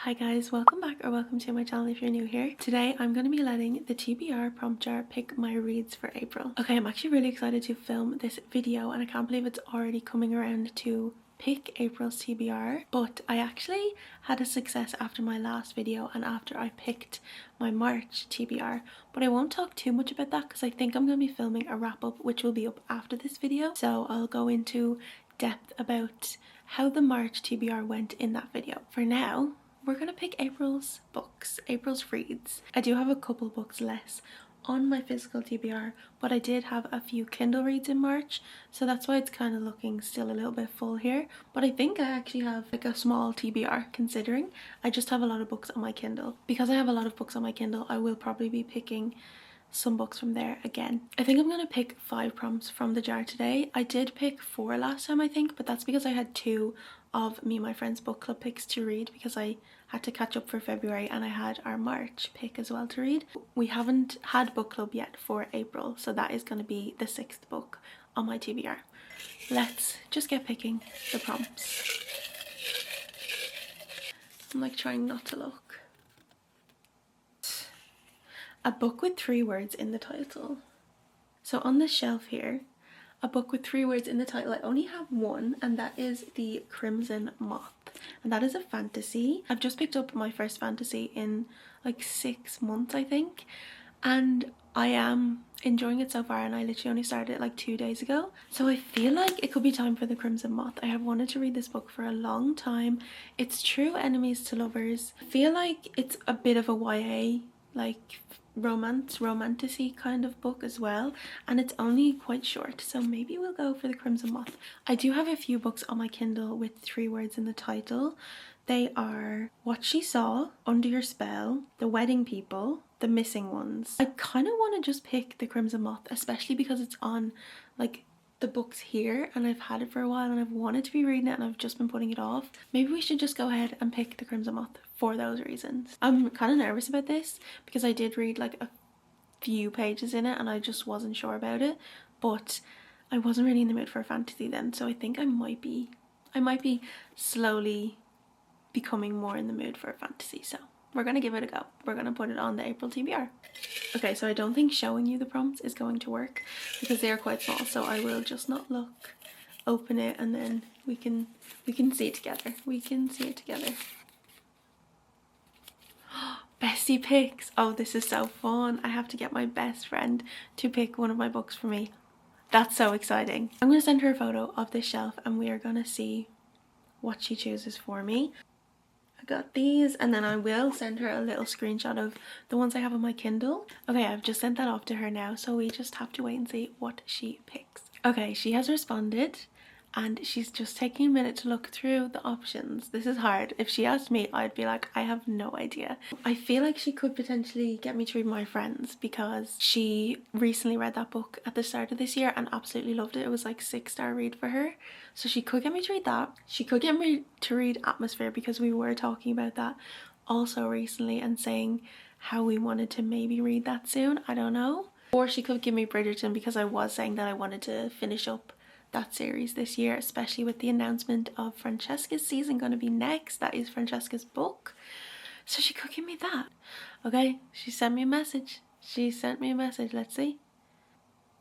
Hi guys, welcome back or welcome to my channel if you're new here. Today I'm going to be letting the TBR prompt jar pick my reads for April. Okay, I'm actually really excited to film this video and I can't believe it's already coming around to pick April's TBR, but I actually had a success after my last video and after I picked my March TBR, but I won't talk too much about that because I think I'm going to be filming a wrap up which will be up after this video, so I'll go into depth about how the March TBR went in that video. For now, we're going to pick April's books, April's reads. I do have a couple books less on my physical TBR, but I did have a few Kindle reads in March, so that's why it's kind of looking still a little bit full here. But I think I actually have like a small TBR considering I just have a lot of books on my Kindle. Because I have a lot of books on my Kindle, I will probably be picking some books from there again. I think I'm going to pick 5 prompts from the jar today. I did pick 4 last time I think, but that's because I had 2 of me and my friend's book club picks to read because I had to catch up for February and I had our March pick as well to read. We haven't had book club yet for April, so that is going to be the 6th book on my TBR. Let's just get picking the prompts. I'm like trying not to look. A book with 3 words in the title. So on the shelf here, a book with 3 words in the title. I only have one, and that is The Crimson Moth, and that is a fantasy. I've just picked up my first fantasy in like 6 months I think, and I am enjoying it so far, and I literally only started it like 2 days ago, so I feel like it could be time for The Crimson Moth. I have wanted to read this book for a long time. It's true enemies to lovers. I feel like it's a bit of a YA, like romantic-y kind of book as well, and it's only quite short, so maybe we'll go for The Crimson Moth. I do have a few books on my Kindle with 3 words in the title. They are What She Saw, Under Your Spell, The Wedding People, The Missing Ones. I kind of want to just pick The Crimson Moth, especially because it's on like the books here and I've had it for a while and I've wanted to be reading it and I've just been putting it off. Maybe we should just go ahead and pick The Crimson Moth for those reasons. I'm kind of nervous about this because I did read like a few pages in it and I just wasn't sure about it, but I wasn't really in the mood for a fantasy then, so I think I might be slowly becoming more in the mood for a fantasy, so we're gonna give it a go. We're gonna put it on the April TBR. Okay, so I don't think showing you the prompts is going to work because they are quite small, so I will just not look, open it, and then we can see it together. We can see it together. Bestie picks. Oh, this is so fun. I have to get my best friend to pick one of my books for me. That's so exciting. I'm going to send her a photo of this shelf and we are going to see what she chooses for me. I got these, and then I will send her a little screenshot of the ones I have on my Kindle. Okay, I've just sent that off to her now, so we just have to wait and see what she picks. Okay, she has responded and she's just taking a minute to look through the options. This is hard. If she asked me, I'd be like, I have no idea. I feel like she could potentially get me to read My Friends because she recently read that book at the start of this year and absolutely loved it. It was like 6-star read for her. So she could get me to read that. She could get me to read Atmosphere because we were talking about that also recently and saying how we wanted to maybe read that soon. I don't know. Or she could give me Bridgerton because I was saying that I wanted to finish up that series this year, especially with the announcement of Francesca's season going to be next. That is Francesca's book, so she could give me that. Okay, she sent me a message. Let's see.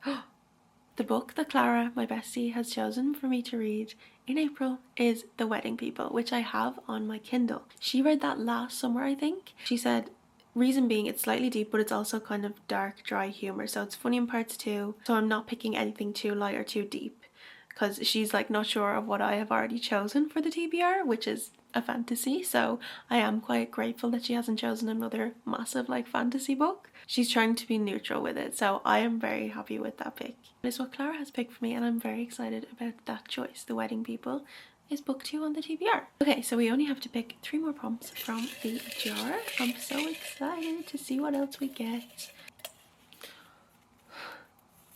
The book that Clara, my bestie, has chosen for me to read in April is The Wedding People, which I have on my Kindle. She read that last summer, I think. She said, reason being, it's slightly deep, but it's also kind of dark, dry humor, so it's funny in parts too, so I'm not picking anything too light or too deep, because she's like not sure of what I have already chosen for the TBR, which is a fantasy, so I am quite grateful that she hasn't chosen another massive like fantasy book. She's trying to be neutral with it, so I am very happy with that pick. That is what Clara has picked for me and I'm very excited about that choice. The Wedding People is book 2 on the TBR. Okay, so we only have to pick 3 more prompts from the jar. I'm so excited to see what else we get.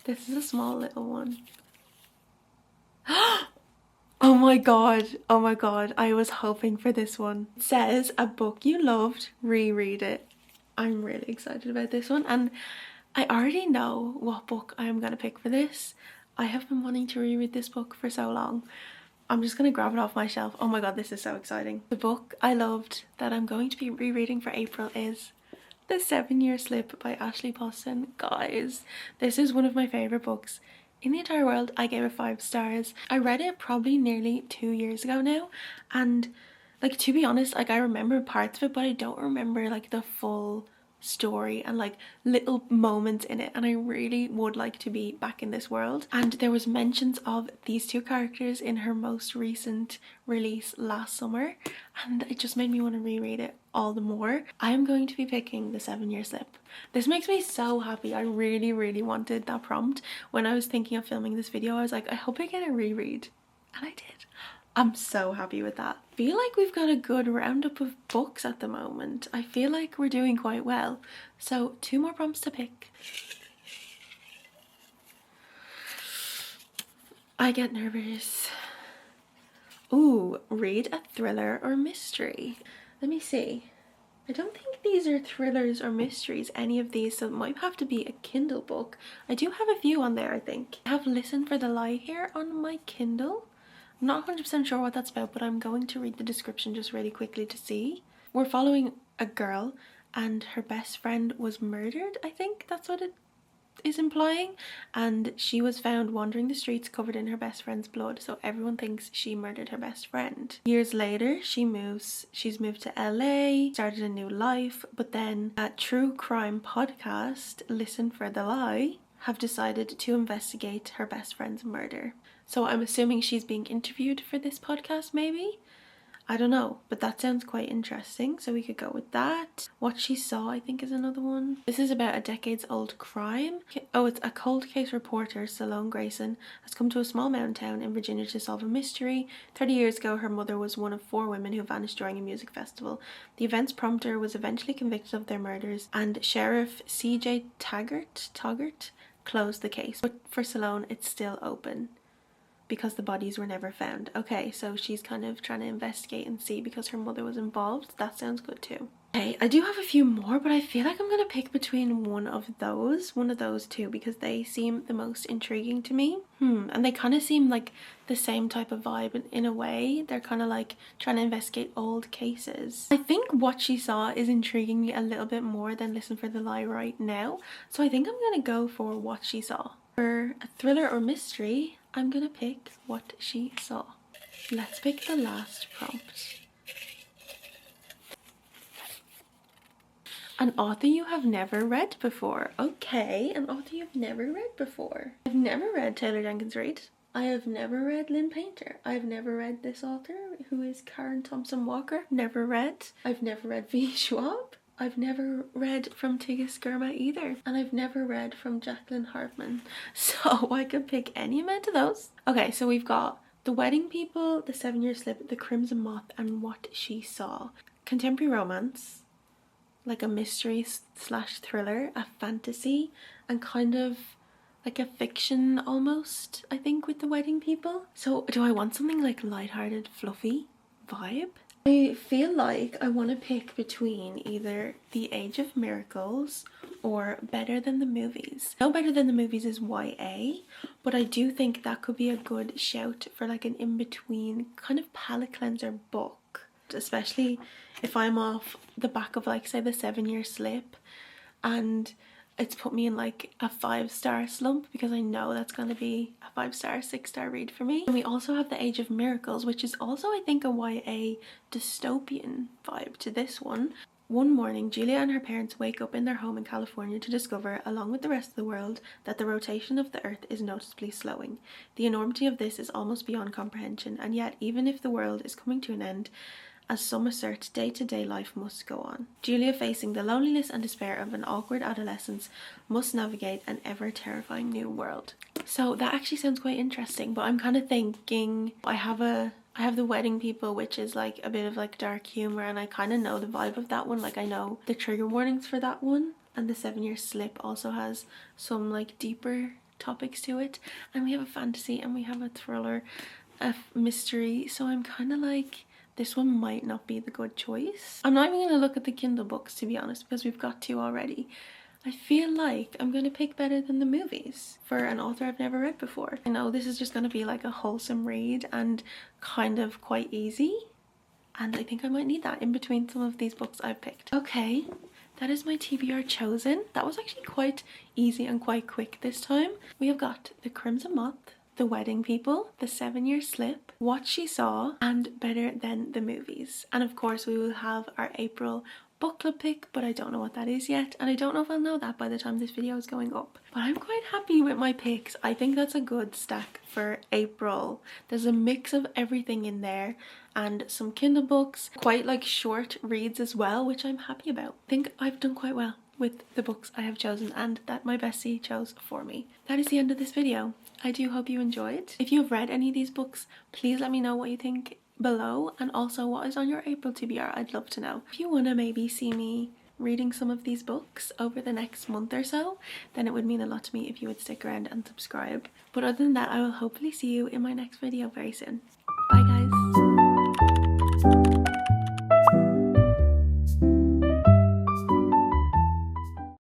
This is a small little one. Oh my god, I was hoping for this one. It says, a book you loved, reread it. I'm really excited about this one, and I already know what book I am going to pick for this. I have been wanting to reread this book for so long, I'm just gonna grab it off my shelf. Oh my god, this is so exciting. The book I loved that I'm going to be rereading for April is The 7-Year Slip by Ashley Poston. Guys, this is one of my favourite books in the entire world. I gave it 5 stars. I read it probably nearly 2 years ago now, and like, to be honest, like, I remember parts of it, but I don't remember like the full story and like little moments in it, and I really would like to be back in this world. And there was mentions of these 2 characters in her most recent release last summer, and it just made me want to reread it all the more. I am going to be picking The 7-Year Slip. This makes me so happy. I really wanted that prompt when I was thinking of filming this video. I was like, I hope I get a reread, and I did. I'm so happy with that. I feel like we've got a good roundup of books at the moment. I feel like we're doing quite well. So 2 more prompts to pick. I get nervous. Ooh, read a thriller or mystery. Let me see. I don't think these are thrillers or mysteries, any of these, so it might have to be a Kindle book. I do have a few on there, I think. I have Listen for the Lie here on my Kindle. I'm not 100% sure what that's about, but I'm going to read the description just really quickly to see. We're following a girl and her best friend was murdered, I think that's what it is implying, and she was found wandering the streets covered in her best friend's blood, so everyone thinks she murdered her best friend. Years later, she's moved to LA, started a new life, but then a true crime podcast, Listen for the Lie, have decided to investigate her best friend's murder. So I'm assuming she's being interviewed for this podcast, maybe? I don't know, but that sounds quite interesting, so we could go with that. What She Saw, I think, is another one. This is about a decades-old crime. Oh, it's a cold case reporter, Salone Grayson, has come to a small mountain town in Virginia to solve a mystery. 30 years ago, her mother was one of 4 women who vanished during a music festival. The event's prompter was eventually convicted of their murders, and Sheriff C.J. Taggart closed the case. But for Salone, it's still open, because the bodies were never found. Okay, so she's kind of trying to investigate and see because her mother was involved. That sounds good too. Okay, I do have a few more, but I feel like I'm gonna pick between one of those 2, because they seem the most intriguing to me. And they kind of seem like the same type of vibe in a way. They're kind of like trying to investigate old cases. I think What She Saw is intriguing me a little bit more than Listen for the Lie right now, so I think I'm gonna go for What She Saw. For a thriller or mystery, I'm gonna pick What She Saw. Let's pick the last prompt. An author you have never read before. Okay, an author you've never read before. I've never read Taylor Jenkins Reid. I have never read Lynn Painter. I've never read this author, who is Karen Thompson Walker. Never read. I've never read V. Schwab. I've never read from Tigges Skirma either, and I've never read from Jacqueline Hartman, so I could pick any amount of those. Okay, so we've got The Wedding People, The 7-Year Slip, The Crimson Moth, and What She Saw. Contemporary romance, like a mystery slash thriller, a fantasy, and kind of like a fiction almost, I think, with The Wedding People. So do I want something like lighthearted, fluffy vibe? I feel like I want to pick between either The Age of Miracles or Better Than the Movies. No, Better Than the Movies is YA, but I do think that could be a good shout for like an in-between kind of palate cleanser book, especially if I'm off the back of like, say, The 7-Year Slip and it's put me in like a 5-star slump, because I know that's going to be a 5-star, 6-star read for me. And we also have The Age of Miracles, which is also, I think, a YA dystopian vibe to this one. One morning, Julia and her parents wake up in their home in California to discover, along with the rest of the world, that the rotation of the Earth is noticeably slowing. The enormity of this is almost beyond comprehension, and yet, even if the world is coming to an end, as some assert, day-to-day life must go on. Julia, facing the loneliness and despair of an awkward adolescence, must navigate an ever-terrifying new world. So that actually sounds quite interesting, but I'm kind of thinking I have The Wedding People, which is like a bit of like dark humor, and I kind of know the vibe of that one. Like, I know the trigger warnings for that one, and The 7-Year Slip also has some like deeper topics to it, and we have a fantasy and we have a thriller, a mystery, so I'm kind of like, this one might not be the good choice. I'm not even going to look at the Kindle books, to be honest, because we've got 2 already. I feel like I'm going to pick Better Than the Movies for an author I've never read before. I know this is just going to be like a wholesome read and kind of quite easy. And I think I might need that in between some of these books I've picked. Okay, that is my TBR chosen. That was actually quite easy and quite quick this time. We have got The Crimson Moth, The Wedding People, The 7-Year Slip, What She Saw, and Better Than the Movies. And of course we will have our April book club pick, but I don't know what that is yet, and I don't know if I'll know that by the time this video is going up. But I'm quite happy with my picks. I think that's a good stack for April. There's a mix of everything in there and some Kindle books, quite like short reads as well, which I'm happy about. I think I've done quite well with the books I have chosen and that my bestie chose for me. That is the end of this video. I do hope you enjoyed. If you have read any of these books, please let me know what you think below, and also what is on your April TBR. I'd love to know. If you want to maybe see me reading some of these books over the next month or so, then it would mean a lot to me if you would stick around and subscribe. But other than that, I will hopefully see you in my next video very soon.